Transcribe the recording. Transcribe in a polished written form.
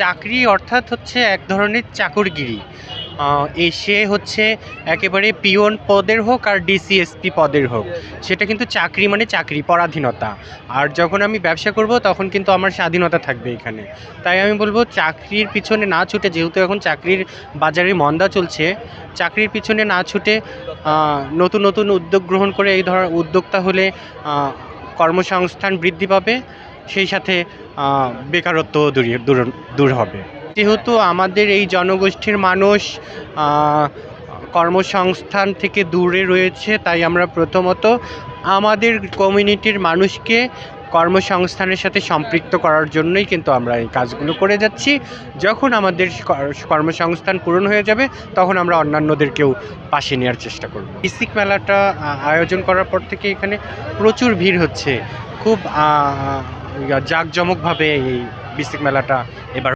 চাকরি অর্থাৎ হচ্ছে এক ধরনের চাকরগিরি। সে হচ্ছে একেবারে পিওন পদের হোক আর ডিসিএসপি পদের হোক, সেটা কিন্তু চাকরি মানে চাকরি, পরাধীনতা। আর যখন আমি ব্যবসা করব তখন কিন্তু আমার স্বাধীনতা থাকবে এখানে। তাই আমি বলবো চাকরির পিছনে না ছুটে, যেহেতু এখন চাকরির বাজারে মন্দা চলছে, চাকরির পিছনে না ছুটে নতুন নতুন উদ্যোগ গ্রহণ করে এই ধর উদ্যোক্তা হলে কর্মসংস্থান বৃদ্ধি পাবে, সেই সাথে বেকারত্ব দূর হবে। যেহেতু আমাদের এই জনগোষ্ঠীর মানুষ কর্মসংস্থান থেকে দূরে রয়েছে, তাই আমরা প্রথমত আমাদের কমিউনিটির মানুষকে কর্মসংস্থানের সাথে সম্পৃক্ত করার জন্যই কিন্তু আমরা এই কাজগুলো করে যাচ্ছি। যখন আমাদের কর্মসংস্থান পূরণ হয়ে যাবে তখন আমরা অন্যান্যদেরকেও পাশে নেওয়ার চেষ্টা করব। বিসিক মেলাটা আয়োজন করার পর থেকে এখানে প্রচুর ভিড় হচ্ছে, খুব জাঁকজমকভাবে এই বিসিক মেলাটা এবার